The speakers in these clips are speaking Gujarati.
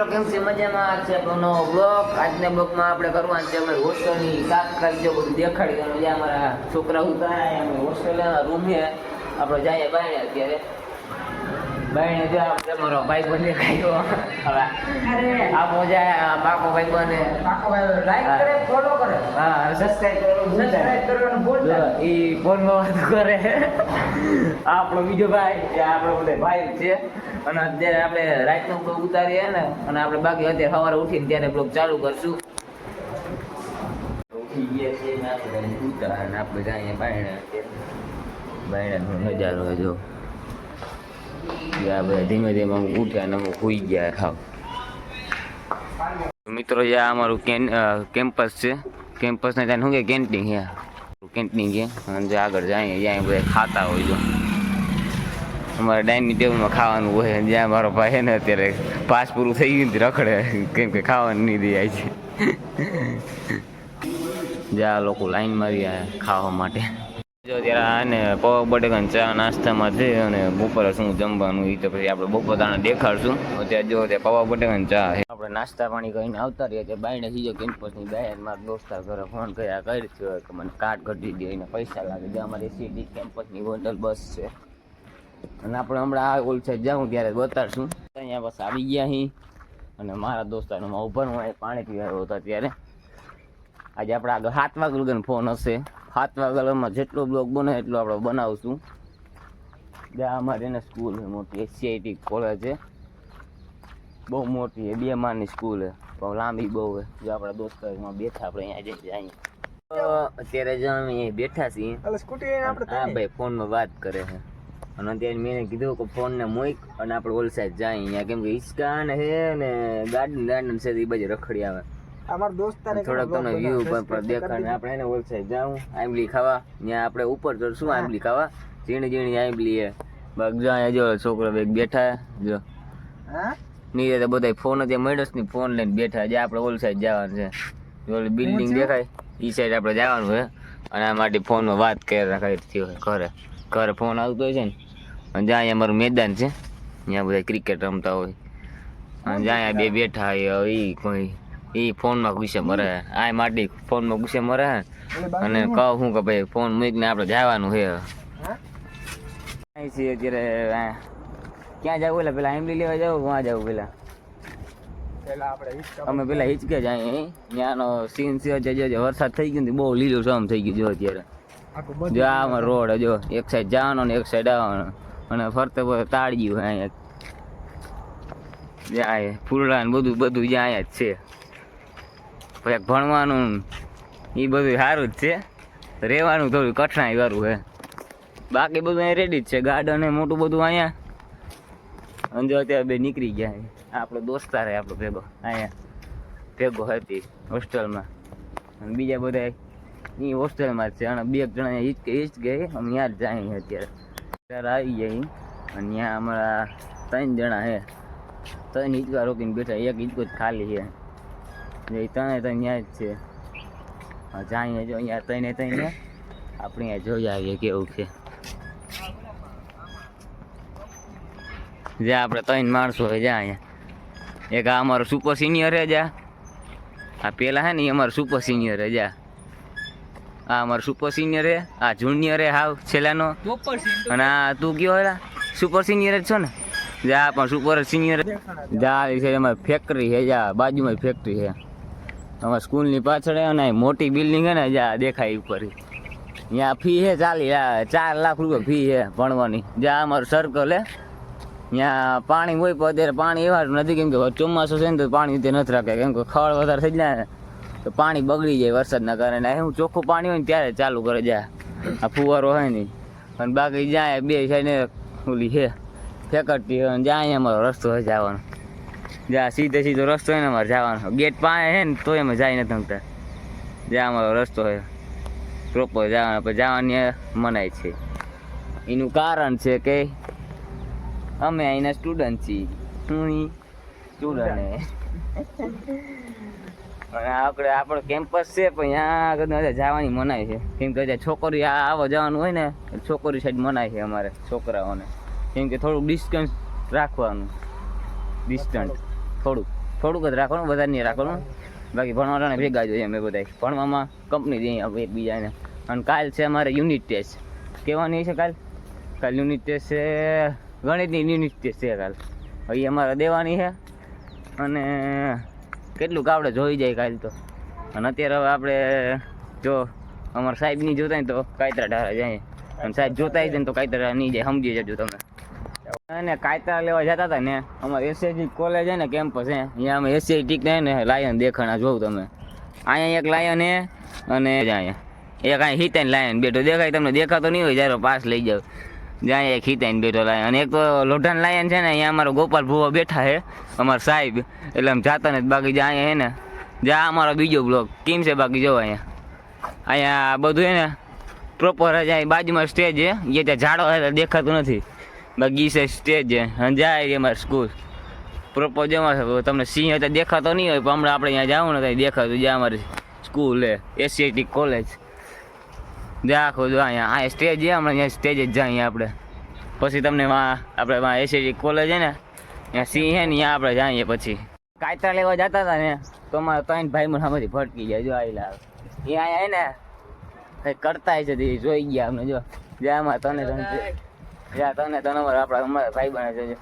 મિત્રો કેમ છે મજામાં છે આપણો નવો બ્લોગ આજના બ્લોગમાં આપણે કરવાનું છે અમારી હોસ્ટેલની તાત્કાલિક જો બધું દેખાડી દેવાનું જ્યાં અમારા છોકરા ઉતાર્યા અમે હોસ્ટેલના રૂમે આપણે જઈએ બાયણે અત્યારે બાયણે જો આપણે અમારો ભાઈ બને ખાયો હવે આ મોજા પાકો ભાઈ બને લાઈક કરે ફોલો કરે હા સબસ્ક્રાઇબ કરવાનું ભૂલતા એ ફોનમાં વાત કરે આપણો બીજો ભાઈ આપણો બધે ભાઈ છે અને અત્યારે આપણે રાતનો બ્લોગ ઉતારીએ ને અને આપણે બાકી અત્યારે સવારે ઉઠીને ત્યારે બ્લોગ ચાલુ કરશું ઉઠી ગયા છે ને આપણે ઉતાર અને આપણે જઈએ બાયણાનો નજારો જો બધા ધીમે ધીમે ઉઠ્યા ને અમુક સુઈ ગયા ખાવ મિત્રો જે અમારું કેમ્પસ છે કેમ્પસ ને ત્યાં શું કે કેન્ટીન છે કેન્ટીન છે અને જે આગળ જાય ત્યાં બધા ખાતા હોય જો અમારે ડાઇનિંગ ટેબલમાં ખાવાનું હોય જ્યાં મારો ભાઈ છે ને અત્યારે પાસ પૂરું થઈ ગયું રખડે કેમ કે ખાવાનું નહીં દે છે જ્યાં લોકો લાઈન મારી ખાવા માટે જો ત્યારે આને પૌવા બટેકા ચા નાસ્તામાં છે અને બપોરે શું જમવાનું એ તો પછી આપણે બપોર તાણે દેખાડશું અત્યારે જો ત્યાં પૌવા બટેકા ચા છે આપણે નાસ્તા પાણી કરીને આવતા રહીએ ત્યાં બાયણે સીધો કેમ્પસની બહાર મારા દોસ્તાર ઘરે ફોન કર્યા કરી કે મને કાર્ડ કઢી દે એને પૈસા લાગે જે અમારી સીધી કેમ્પસની ગોંડલ બસ છે અને આપણે હમણાં આ ઓલ સાઈડ જાઉં ત્યારે બતાડશું અહીંયા બસ આવી ગયા અહીં અને મારા દોસ્તારોમાં ઉભા હું પાણી પીવા હતા ત્યારે આજે આપણે આગળ 7 વાગ્યા લગન ફોન હશે 7 વાગ્યામાં જેટલો બ્લોગ બને એટલો આપણે બનાવશું જ્યાં અમારે એને સ્કૂલ છે મોટી SCIT કોલેજ છે બહુ મોટી છે 2 માળની સ્કૂલ છે બહુ લાંબી બહુ છે જો આપણા દોસ્તારોમાં બેઠા આપણે અહીંયા જઈએ અત્યારે જો અમે બેઠા છીએ હા ભાઈ ફોનમાં વાત કરે છે અને અત્યારે મેં કીધું કે ફોન ને મૂક અને આપણે ઓલ સાઈડ જાય અહીંયા કેમ કે હિંચકા ને હે ને ગાર્ડન છે એ બાજુ રખડી આવે અમાર દોસ્તાર થોડોક તમને વ્યૂ પર દેખાડને આપણે એને ઓલ સાઈડ જાઉં આંબલી ખાવા ત્યાં આપણે ઉપર ચડશું આંબલી ખાવા ઝીણી ઝીણી આંબલી હે બાગ જો અહીંયા જો છોકરો બેગ બેઠા જો હા નીચે તો બધા ફોન ત્યાં મળ્યો ને ફોન લઈને બેઠા જે આપણે ઓલ સાઈડ જવાનું છે ઓલી બિલ્ડિંગ દેખાય એ સાઈડ આપણે જવાનું છે અને આ માટે ફોનમાં વાત કરી રાખી ઘરે ઘરે ફોન આવતો હોય છે ને અને જ્યાં અહીંયા અમારું મેદાન છે ત્યાં બધા ક્રિકેટ રમતા હોય અને જ્યાં બે બેઠા હોય એ કોઈ એ ફોનમાં ગુસ્સે મરે આ માટે ફોનમાં ગુસ્સે મરે અને કહું શું કે ભાઈ ફોન મૂકીને આપણે જવાનું છે અત્યારે ક્યાં જવું એટલે પેલા આંબલી લેવા જવું ક્યાં જવું પેલા અમે પેલા હિચકે જાય ત્યાંનો સીન છે વરસાદ થઈ ગયો બહુ લીલું શમ થઈ ગયું જો અત્યારે જો આમાં રોડ જો એક સાઈડ જવાનો ને એક સાઈડ આવવાનો અને ફરતે તાળ્યું અહીંયા જ્યાં ફૂલડા ને બધું જ્યાં અહીંયા જ છે પછી ભણવાનું એ બધું સારું જ છે રહેવાનું થોડું કઠણાઈ વાળું છે બાકી બધું અહીંયા રેડી જ છે ગાર્ડન એ મોટું બધું અહીંયા અને જો અત્યારે બે નીકળી ગયા આપણો દોસ્તાર છે આપણો ભેગો અહીંયા ભેગો હતી હોસ્ટેલમાં અને બીજા બધા એ હોસ્ટેલમાં જ છે અને 2 જણા હિચકે અમે ત્યાં જ જાય અત્યારે આવી જાય અને ત્યાં અમારા 3 જણા છે 3 હિંચકા રોકીને બેઠા એક હિંચકો જ ખાલી છે એ ત્રણે ત્યાં જ છે જાય જો અહીંયા ત્રણે આપણે અહીંયા જોઈ આવીએ કેવું છે જ્યાં આપણે 3 માણસો હોય જ્યાં અહીંયા એક આ અમારો સુપર સિનિયર છે જ્યાં આ પેલા હે ને એ અમારો સુપર સિનિયર છે જ્યાં આ અમારો સુપર સિનિયર છે આ જુનિયર છે હાવ છેલ્લાનો અને આ તું કયો હેલા સુપર સિનિયર જ છો ને જ્યાં પણ સુપર સિનિયર જ્યાં છે એમાં ફેક્ટરી છે જ્યાં બાજુમાં ફેક્ટરી છે અમારા સ્કૂલની પાછળ અને મોટી બિલ્ડિંગ છે ને જ્યાં દેખાય ઉપર ત્યાં ફી છે 4 લાખ રૂપિયા ફી છે ભણવાની જ્યાં અમારું સર્કલ હે ત્યાં પાણી હોય પણ અત્યારે પાણી એવા નથી કેમ કે ચોમાસું છે ને તો પાણી રીતે નથી રાખે કેમ કે ખળ વધારે થઈ જાય ને તો પાણી બગડી જાય વરસાદના કારણે એવું ચોખ્ખું પાણી હોય ને ત્યારે ચાલુ કરે જાય આ ફુવારો હોય ને અને બાકી જાય 2 સાઈડને ઓલી છે ફેકટરી હોય ને જ્યાં અમારો રસ્તો હોય જવાનો જ્યાં સીધો રસ્તો હોય ને અમારે જવાનો ગેટ પાસે છે ને તોય અમે જાય નથી શકતા જ્યાં અમારો રસ્તો હોય પ્રોપર જવાનો પછી જવાની મનાય છે એનું કારણ છે કે અમે અહીંના સ્ટુડન્ટ છીએ હું સ્ટુડન્ટ અને આપણો કેમ્પસ છે પણ ત્યાં આગળ જવાની મનાય છે કેમ કે છોકરી આવવા જવાનું હોય ને છોકરી સાઈડ મનાય છે અમારે છોકરાઓને કેમ કે થોડુંક ડિસ્ટન્સ રાખવાનું ડિસ્ટન્સ થોડુંક થોડુંક જ રાખવાનું, વધારે નહીં રાખવાનું. બાકી ભણવાના ભેગા જોઈએ અમે બધા, ભણવામાં કંપની જઈએ આપણે એકબીજાને. અને કાલ છે અમારે યુનિટ ટેસ્ટ. કહેવાની છે કાલ યુનિટ ટેસ્ટ છે, ગણિતની યુનિટ ટેસ્ટ છે કાલ. એ અમારે દેવાની છે. અને કેટલુંક આપણે જોઈ જાય કાલ તો. અને અત્યારે હવે આપણે જો અમારા સાહેબ નહીં જોતા ને તો કાયતરા ઢારા જાય, અને સાહેબ જોતા જ ને તો કાયતરા નહીં જાય, સમજી જજો તમે. અને કાયતરા લેવા જતા હતા ને, અમારે એસઆઈટી કોલેજ છે ને, કેમ્પસ છે, અહીંયા અમે એસઆઈટી ને લાયન દેખાણા જોઉં તમે. અહીંયા એક લાયન હે, અને અહીંયા એક અહીં હિતાઈને લાયન બેઠો દેખાય તમને, દેખાતો નહીં હોય જ્યારે પાસ લઈ જાવ. જ્યાં એક હિતાઈને બેઠો લાયન, અને એક તો લોઢાન લાયન છે ને, અહીંયા અમારો ગોપાલ ભુવા બેઠા છે અમારા સાહેબ, એટલે આમ જાતા ને. બાકી જ્યાં અહીંયા હે ને, જ્યાં અમારો બીજો બ્લોક કેમ છે, બાકી જો અહીંયા બધું હે ને પ્રોપર જ. અહીં બાજુમાં સ્ટેજ છે, એ ત્યાં ઝાડો દેખાતું નથી, બાકી છે સ્ટેજ છે. અને જાય અમારી સ્કૂલ પ્રોપર જવા. તમને સિંહ અત્યારે દેખાતો નહીં હોય, પણ હમણાં આપણે અહીંયા જાવું ને ત્યાં દેખાતું. જ્યાં અમારી સ્કૂલ છે એસઆઈટી કોલેજ, જ્યાં આખું જો અહીંયા સ્ટેજ છે, હમણાં અહીંયા સ્ટેજ જ જાય આપણે. પછી તમને આપણે એસઆઈટી કોલેજ છે ને, ત્યાં સિંહ છે ને, ત્યાં આપણે જઈએ. પછી કાયતરા લેવા જતા હતા ને, તો અમારા 3 ભાઈ મને સામેથી ફટકી જાય. જો આવેલા એ અહીંયા ને કંઈક કરતા છે, તે જોઈ ગયા અમને. જો જ્યાં અમારે તને અમારા ભાઈ બને છે.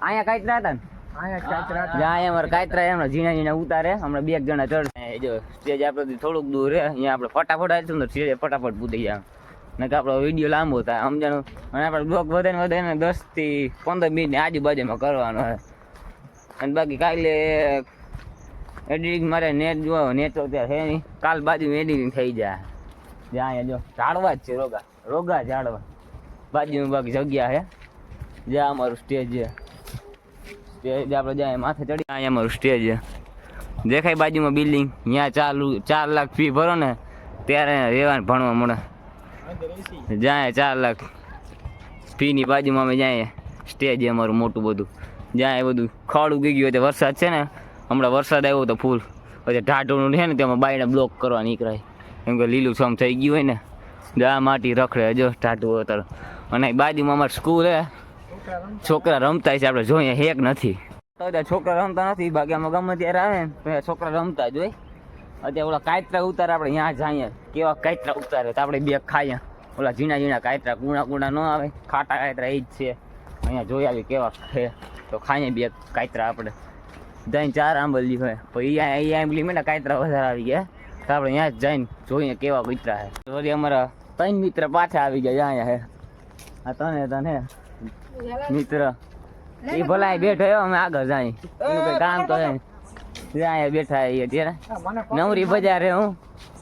અહીંયા કાયતરા હતા ને, અહીંયા અમારે કાયતરા એમના ઝીણા ઉતારે. હમણાં 2 જણા ચડશે. જો સ્ટેજ આપણે થોડુંક દૂર રહે, અહીંયા આપણે ફટાફટ આવીશું ને સ્ટેજ ફટાફટ પૂરી જાય. ને કે આપણો વિડીયો લાંબો થાય સમજાણું. અને આપણે બ્લોગ વધે ને 10 થી 15 મિનિટની આજુબાજુમાં કરવાનો હોય. અને બાકી કાલે એડિટિંગ મારે નેટ જોવો, નેટ તો અત્યારે છે નહીં. કાલ બાજુ એડિટિંગ થઈ જાય. જ્યાં અહીંયા જો ઝાડવા જ છે, રોગા ઝાડવા બાજુમાં. બાકી જગ્યા છે જ્યાં અમારું સ્ટેજ છે. સ્ટેજ આપણે જ્યાં માથે ચડી, અહીંયા અમારું સ્ટેજ છે. દેખાય બાજુમાં બિલ્ડિંગ, ત્યાં 4 લાખ ફી ભરો ને ત્યારે રહેવાનું ભણવા મળે. જ્યાં 4 લાખ ફીની બાજુમાં અમે જાય સ્ટેજ છે અમારું મોટું બધું. જ્યાં એ બધું ખડ ઉગી ગયું હોય, વરસાદ છે ને, હમણાં વરસાદ આવ્યો તો ફૂલ, પછી ઢાઢું છે ને તેમાં બાયને બ્લોક કરવા નીકળાય, કેમ કે લીલું છમ થઈ ગયું હોય ને. જ્યાં માટી રખડે જો ઢાઢું અત્યારે. અને બાજુમાં અમારી સ્કૂલ હે, છોકરા રમતા છે, આપણે જોઈએ હેક નથી તો છોકરા રમતા નથી. બાકી આમાં ગમે ત્યારે આવે ને તો છોકરા રમતા જ હોય. અત્યારે ઓલા કાયતરા ઉતારે, આપણે ત્યાં જઈએ કેવા કાયતરા ઉતારે તો આપણે 2 ખાઈએ. ઓલા ઝીણા કાયતરા, કુણા ન આવે, ખાટા કાયતરા એ જ છે. અહીંયા જોઈ આવી કેવા છે તો ખાઈએ 2 કાયતરા. આપણે જઈને 4 આંબલી હોય, પછી અહીંયા આંબલી મેં કાયતરા વધારે આવી ગયા, તો આપણે ત્યાં જ જઈને જોઈએ કેવા કૂતરા છે. વળી અમારા 3 મિત્ર પાછા આવી ગયા. અહીંયા હે આ તને મિત્ર એ ભલા બેઠો, અમે આગળ જાય, એનું કઈ કામ તો અહીંયા બેઠા અત્યારે નવરી બજારે. હું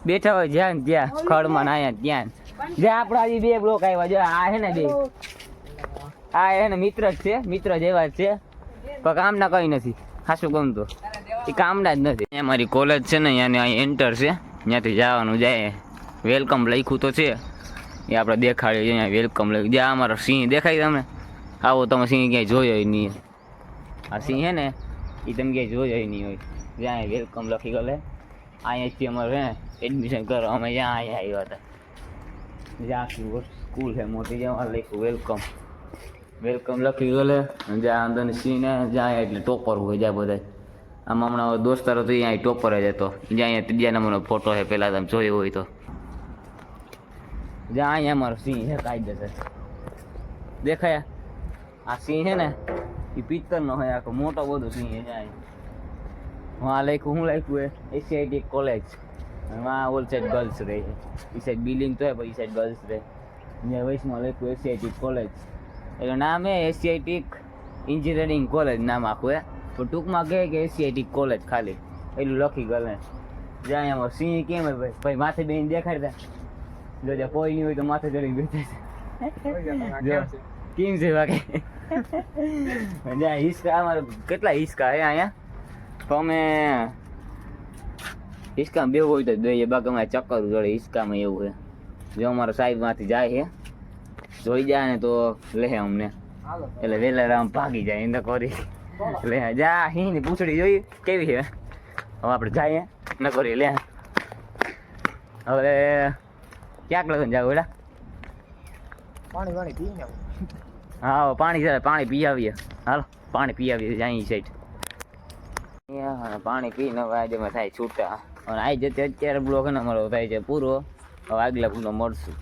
બેઠા હોય જ્યાં ત્યાં ખડમાં અહીંયા ત્યાં જ્યાં આપણા 2 બ્લોક આવ્યા. જો આ હે ને 2, આ હે ને મિત્ર જ છે, મિત્ર જેવા જ છે, પણ કામના કઈ નથી. ખાસું ગમતો એ કામના જ નથી. અમારી કોલેજ છે ને, અહીંયા એન્ટર છે, ત્યાંથી જવાનું જાય. વેલકમ લખ્યું તો છે, એ આપણે દેખાડીએ. અહીંયા વેલકમ લખ્યું. જ્યાં અમારો સિંહ દેખાય તમને, આવો તમે સિંહ ક્યાંય જોયો નહીં. આ સિંહ હે ને એ તમે ક્યાંય જોયો નહીં હોય. જ્યાં વેલકમ લખી ગયેલે, અહીંયાથી અમારે હે એડમિશન કરો. અમે જ્યાં અહીંયા આવ્યા હતા, જ્યાં સ્કૂલ છે મોટી, જ્યાં લખ્યું વેલકમ લખી ગયેલે. જ્યાં અંદર સિંહ ને જ્યાં એટલે ટોપર હોય જ્યાં બધા. આમાં હમણાં દોસ્તારો તો અહીંયા ટોપર જ હતો. જ્યાં અહીંયા 3જા નંબરનો ફોટો છે, પહેલાં તમે જોયો હોય તો. જ્યાં અહીંયા અમારો સિંહ છે કાયદેસર દેખાયા. આ સિંહ છે ને એ પિત્તરનો હોય, આખો મોટો બધો સિંહ છે. જ્યાં આ લખ્યું, હું લખ્યું એ એસઆઈટી કોલેજ. આ ઓલ સાઈડ ગર્લ્સ રહે છે, એ સાઈડ બિલ્ડિંગ તો હોય, પછી એ સાઈડ ગર્લ્સ રહે. અહીંયા વૈશમાં લખ્યું એસઆઈટી કોલેજ, એટલે નામ એ એશિયાટિક એન્જિનિયરિંગ કોલેજ નામ આખું હે. પણ ટૂંકમાં કહે કે એશિયાટિક કોલેજ ખાલી એટલું લખી ગયેલું. જ્યાં એમાં સિંહ કેમ હોય ભાઈ માથે બેન દેખાડતા, જો કોઈ નહીં હોય તો માથે ચડીને બેઠા છે. કેમ છે બાકી જ્યાં હિસ્કા, અમારે કેટલા હિસ્કા હે અહીંયા, તો અમે હિસ્કામાં બેવું હોય તો દઈએ. બાકી અમારે ચક્કર જોડે હિસ્કામાં એવું છે. જો અમારો સાહેબમાંથી જાય છે, જોઈ જાય ને તો લે અમને, એટલે વેલા રામ ભાગી જાય એને કરી લે. જા હિંની પૂંછડી જોઈ કેવી છે. હવે આપણે જઈએ ન કરી લે. હવે ક્યાંક લગન જાવ બેટા? પાણી પી. હા પાણી પી આવીએ. હાલો પાણી પી આવીએ. અહીં સાઈડ અને પાણી પીને હવે આજે અમે થાય છૂટા અને આવી જતે અત્યારે બ્લોગ ને અમારો થાય છે પૂરો. હવે આગલા બ્લોગ મળશું.